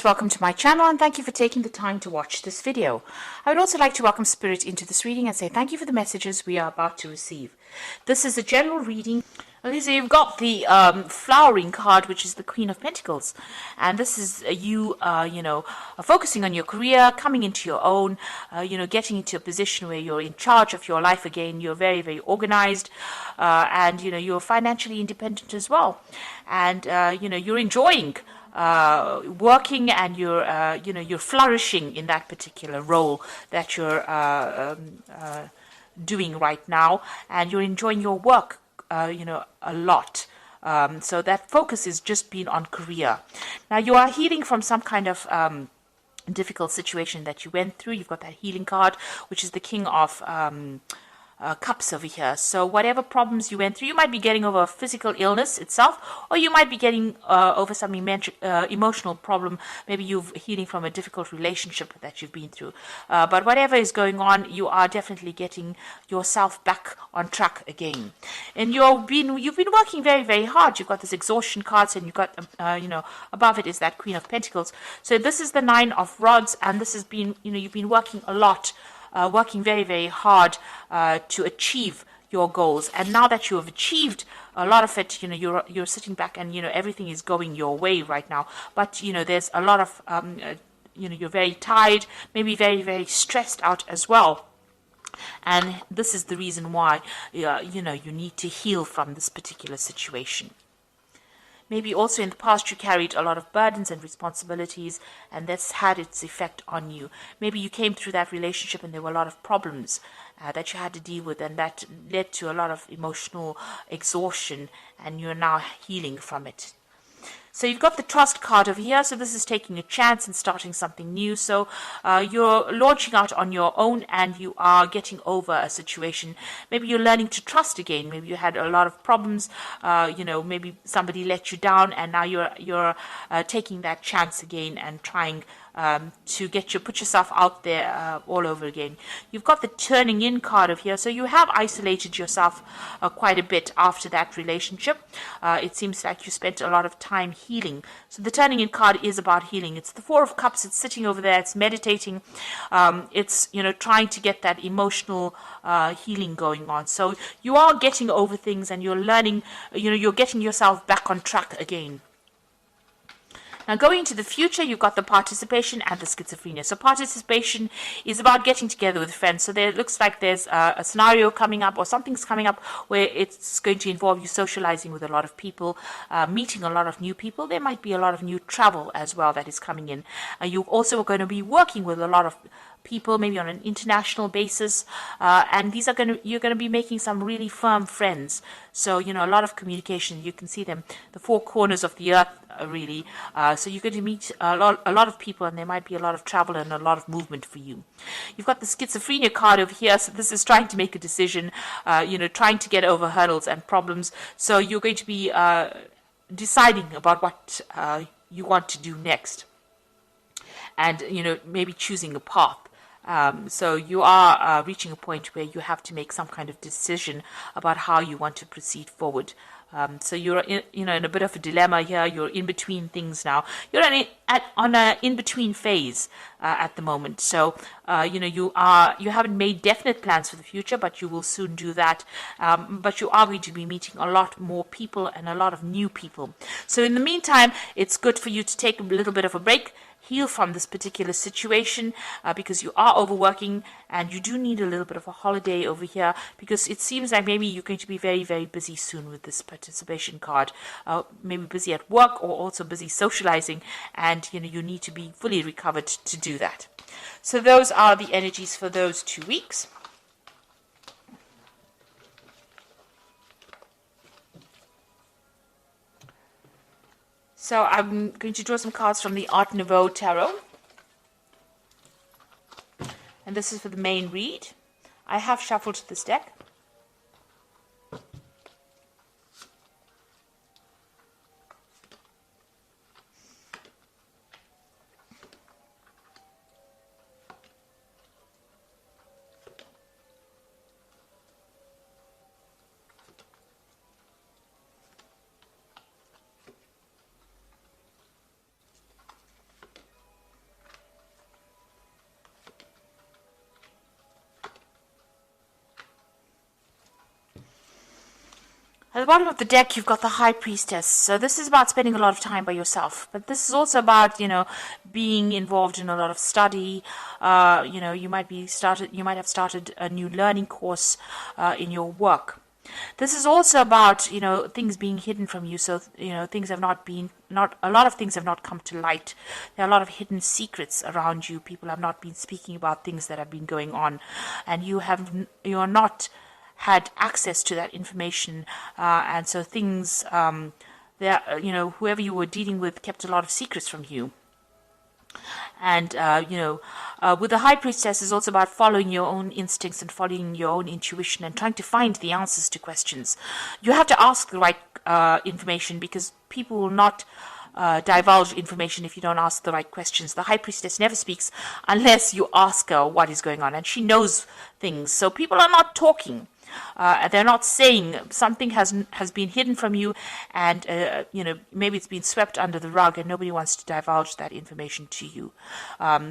welcome to my channel and thank you for taking the time to watch this video. I would also like to welcome Spirit into this reading and say thank you for the messages we are about to receive. This is a general reading. Okay, so you've got the flowering card, which is the Queen of Pentacles, and this is you, focusing on your career, coming into your own, getting into a position where you're in charge of your life again. You're very, very organized, and you're financially independent as well, and you're enjoying working, and you're flourishing in that particular role that you're doing right now, and you're enjoying your work a lot. So that focus is just being on career. Now you are healing from some kind of difficult situation that you went through. You've got that healing card, which is the King of Cups over here. So whatever problems you went through, you might be getting over a physical illness itself, or you might be getting over some emotional problem. Maybe you're healing from a difficult relationship that you've been through. But whatever is going on, you are definitely getting yourself back on track again. And you've been working very, very hard. You've got this exhaustion cards, and you've got above it is that Queen of Pentacles. So this is the Nine of Rods, and this has been you've been working a lot. Working very, very hard to achieve your goals, and now that you have achieved a lot of it, you're sitting back, and everything is going your way right now. But there's a lot of you're very tired, maybe very, very stressed out as well. And this is the reason why you need to heal from this particular situation. Maybe also in the past you carried a lot of burdens and responsibilities, and that's had its effect on you. Maybe you came through that relationship and there were a lot of problems that you had to deal with, and that led to a lot of emotional exhaustion, and you're now healing from it. So you've got the Trust card over here. So this is taking a chance and starting something new. So you're launching out on your own, and you are getting over a situation. Maybe you're learning to trust again. Maybe you had a lot of problems. Maybe somebody let you down, and now you're taking that chance again and trying to put yourself out there all over again. You've got the Turning In card over here. So you have isolated yourself quite a bit after that relationship. It seems like you spent a lot of time healing. So the Turning In card is about healing. It's the Four of Cups. It's sitting over there. It's meditating. It's trying to get that emotional healing going on. So you are getting over things, and you're learning. You're getting yourself back on track again. Now, going into the future, you've got the Participation and the Schizophrenia. So participation is about getting together with friends. So there looks like there's a scenario coming up, or something's coming up, where it's going to involve you socializing with a lot of people, meeting a lot of new people. There might be a lot of new travel as well that is coming in. You also are going to be working with a lot of people, maybe on an international basis, and you're going to be making some really firm friends. So a lot of communication. You can see them, the four corners of the earth, really. So you're going to meet a lot of people, and there might be a lot of travel and a lot of movement for you. You've got the Schizophrenia card over here. So this is trying to make a decision, trying to get over hurdles and problems. So you're going to be deciding about what you want to do next, and maybe choosing a path. So you are reaching a point where you have to make some kind of decision about how you want to proceed forward. So you're in a bit of a dilemma here. You're in between things now. You're on an in-between phase at the moment. So you haven't made definite plans for the future, but you will soon do that. But you are going to be meeting a lot more people and a lot of new people. So in the meantime, it's good for you to take a little bit of a break, heal from this particular situation, because you are overworking, and you do need a little bit of a holiday over here, because it seems like maybe you're going to be very, very busy soon with this Participation card. Maybe busy at work, or also busy socializing, and you need to be fully recovered to do that. So those are the energies for those 2 weeks. So I'm going to draw some cards from the Art Nouveau Tarot. And this is for the main read. I have shuffled this deck. At the bottom of the deck, you've got the High Priestess. So this is about spending a lot of time by yourself. But this is also about, being involved in a lot of study. You might have started a new learning course in your work. This is also about, things being hidden from you. So, things have a lot of things have not come to light. There are a lot of hidden secrets around you. People have not been speaking about things that have been going on. And you are not had access to that information, and so things whoever you were dealing with kept a lot of secrets from you. And with the High Priestess is also about following your own instincts and following your own intuition and trying to find the answers to questions. You have to ask the right information, because people will not divulge information if you don't ask the right questions. The High Priestess never speaks unless you ask her what is going on, and she knows things. So people are not talking. They're not saying something has been hidden from you, and maybe it's been swept under the rug, and nobody wants to divulge that information to you.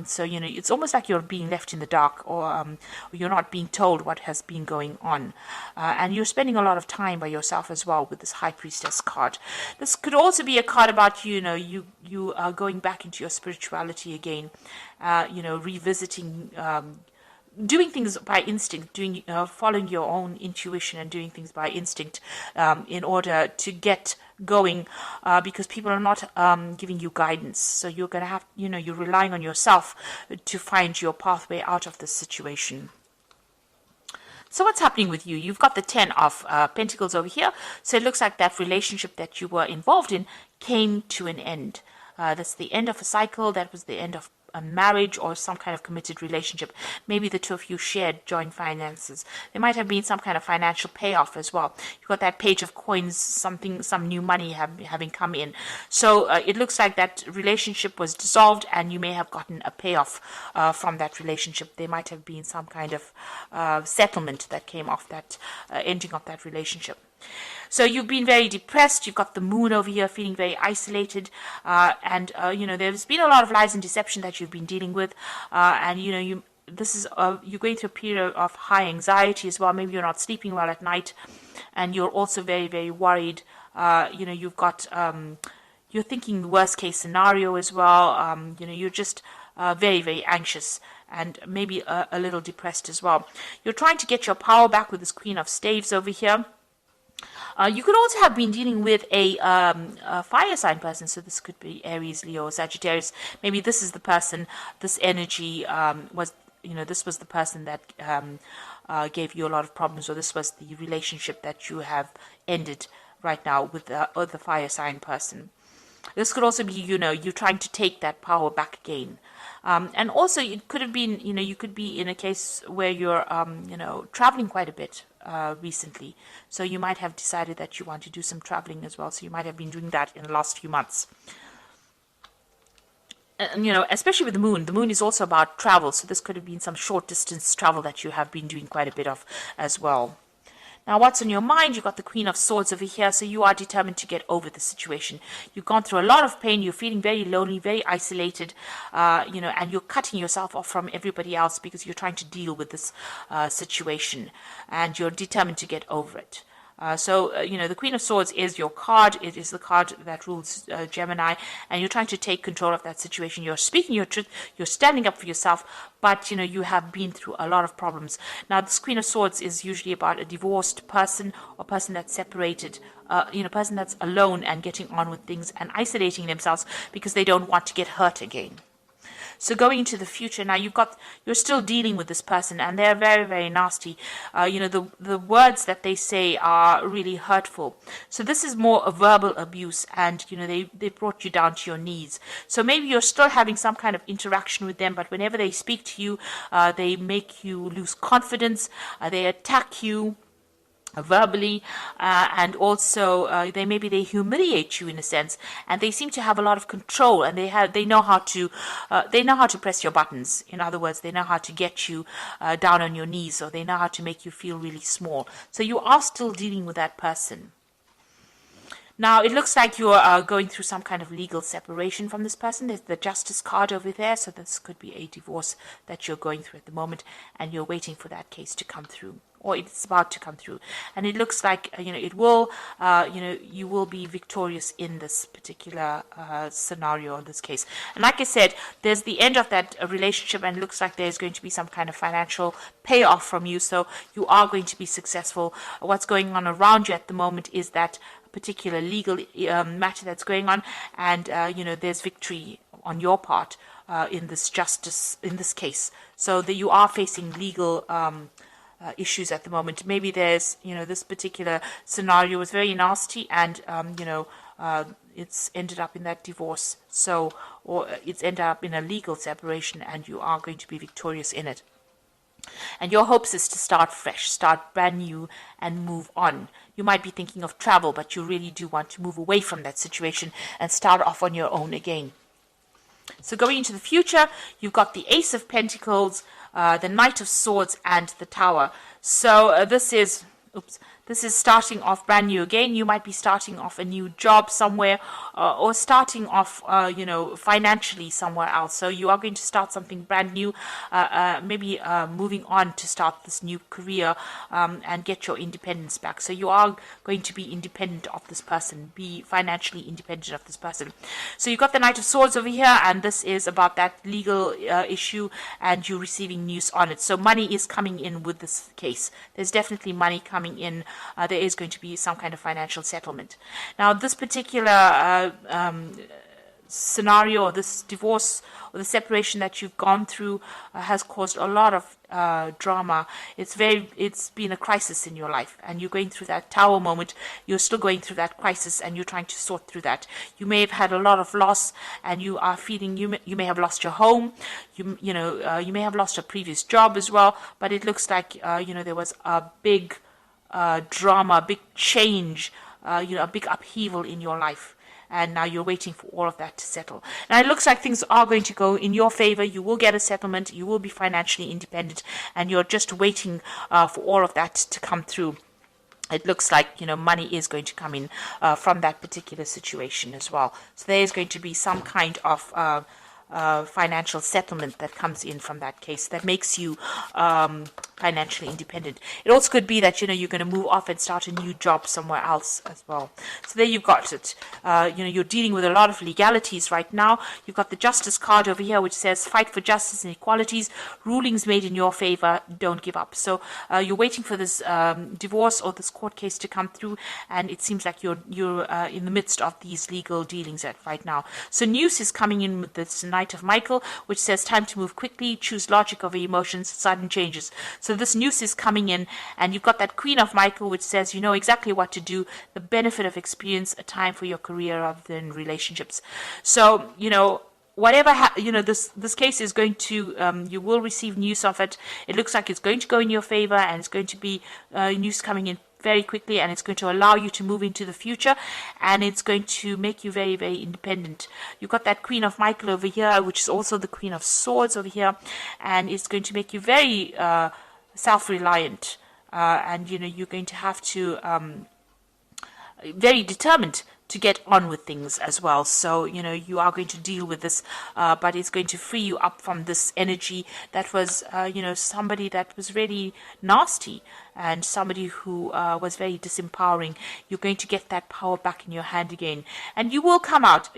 So it's almost like you're being left in the dark, or you're not being told what has been going on, and you're spending a lot of time by yourself as well with this High Priestess card. This could also be a card about you are going back into your spirituality again, revisiting. Doing things by instinct, following your own intuition and doing things by instinct in order to get going, because people are not giving you guidance. So you're going to have, you're relying on yourself to find your pathway out of this situation. So what's happening with you? You've got the 10 of Pentacles over here. So it looks like that relationship that you were involved in came to an end. That's the end of a cycle. That was the end of a marriage or some kind of committed relationship. Maybe the two of you shared joint finances. There might have been some kind of financial payoff as well. You've got that Page of Coins, some new money having come in. So it looks like that relationship was dissolved, and you may have gotten a payoff from that relationship. There might have been some kind of settlement that came off that ending of that relationship. So you've been very depressed. You've got the Moon over here, feeling very isolated, and there's been a lot of lies and deception that you've been dealing with, and you're going through a period of high anxiety as well. Maybe you're not sleeping well at night, and you're also very, very worried. You've got you're thinking the worst case scenario as well. You're just very, very anxious, and maybe a little depressed as well. You're trying to get your power back with this Queen of Staves over here. You could also have been dealing with a fire sign person, so this could be Aries, Leo, Sagittarius. Maybe this is the person, this energy this was the person that gave you a lot of problems, or this was the relationship that you have ended right now with the fire sign person. This could also be, you trying to take that power back again. And also it could have been, you could be in a case where you're, traveling quite a bit recently. So you might have decided that you want to do some traveling as well. So you might have been doing that in the last few months. And, especially with the Moon. The Moon is also about travel. So this could have been some short distance travel that you have been doing quite a bit of as well. Now, what's on your mind? You've got the Queen of Swords over here, so you are determined to get over the situation. You've gone through a lot of pain. You're feeling very lonely, very isolated, and you're cutting yourself off from everybody else because you're trying to deal with this situation, and you're determined to get over it. The Queen of Swords is your card. It is the card that rules Gemini, and you're trying to take control of that situation. You're speaking your truth. You're standing up for yourself, but, you have been through a lot of problems. Now, this Queen of Swords is usually about a divorced person or person that's separated, person that's alone and getting on with things and isolating themselves because they don't want to get hurt again. So going into the future now, you're still dealing with this person, and they're very, very nasty. The words that they say are really hurtful. So this is more a verbal abuse, and they brought you down to your knees. So maybe you're still having some kind of interaction with them, but whenever they speak to you, they make you lose confidence. They attack you verbally, and also they humiliate you in a sense, and they seem to have a lot of control, and they know how to press your buttons. In other words, they know how to get you down on your knees, or they know how to make you feel really small. So you are still dealing with that person. Now, it looks like you are going through some kind of legal separation from this person. There's the Justice card over there, so this could be a divorce that you're going through at the moment, and you're waiting for that case to come through. or it's about to come through. And it looks like, it will, you will be victorious in this particular scenario, in this case. And like I said, there's the end of that relationship, and it looks like there's going to be some kind of financial payoff from you. So you are going to be successful. What's going on around you at the moment is that particular legal matter that's going on, and there's victory on your part in this case. So that you are facing legal issues at the moment. Maybe there's this particular scenario was very nasty, and it's ended up in that divorce, or it's ended up in a legal separation, and you are going to be victorious in it. And your hopes is to start fresh, start brand new, and move on. You might be thinking of travel, but you really do want to move away from that situation and start off on your own again. So going into the future, you've got the Ace of Pentacles, the Knight of Swords, and the Tower. So this is starting off brand new again. You might be starting off a new job somewhere, or starting off, financially somewhere else. So you are going to start something brand new, maybe moving on to start this new career and get your independence back. So you are going to be independent of this person, be financially independent of this person. So you've got the Knight of Swords over here, and this is about that legal issue, and you receiving news on it. So money is coming in with this case. There's definitely money coming in. There is going to be some kind of financial settlement. Now, this particular scenario, or this divorce or the separation that you've gone through, has caused a lot of drama. It's been a crisis in your life, and you're going through that Tower moment. You're still going through that crisis, and you're trying to sort through that. You may have had a lot of loss, and you are feeling you may have lost your home. You may have lost a previous job as well. But it looks like there was a big drama, a big change, a big upheaval in your life. And now you're waiting for all of that to settle. Now it looks like things are going to go in your favor. You will get a settlement. You will be financially independent. And you're just waiting for all of that to come through. It looks like, money is going to come in from that particular situation as well. So there is going to be some kind of financial settlement that comes in from that case that makes you financially independent. It also could be that you're going to move off and start a new job somewhere else as well. So there you've got it. You're dealing with a lot of legalities right now. You've got the Justice card over here, which says fight for justice and equalities, rulings made in your favor, don't give up. So you're waiting for this divorce or this court case to come through, and it seems like you're in the midst of these legal dealings right now. So news is coming in with this Knight of Michael, which says time to move quickly, choose logic over emotions, sudden changes. So this news is coming in, and you've got that Queen of Michael, which says you know exactly what to do, the benefit of experience, a time for your career rather than relationships. So whatever this case is going to, you will receive news of it. It looks like it's going to go in your favor, and it's going to be news coming in very quickly, and it's going to allow you to move into the future, and it's going to make you very, very independent. You've got that Queen of Michael over here, which is also the Queen of Swords over here, and it's going to make you very self-reliant, and you're going to have to very determined to get on with things as well. So you are going to deal with this, but it's going to free you up from this energy that was somebody that was really nasty, and somebody who was very disempowering. You're going to get that power back in your hand again, and you will come out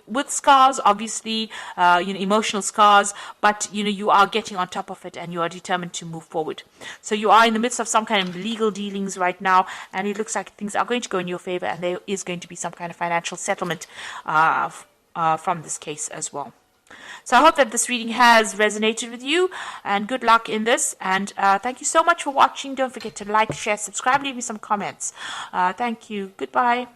with scars, obviously, emotional scars, but you are getting on top of it, and you are determined to move forward. So you are in the midst of some kind of legal dealings right now, and it looks like things are going to go in your favor, and there is going to be some kind of financial settlement from this case as well. So I hope that this reading has resonated with you, and good luck in this, and thank you so much for watching. Don't forget to like, share, subscribe, leave me some comments. Thank you. Goodbye.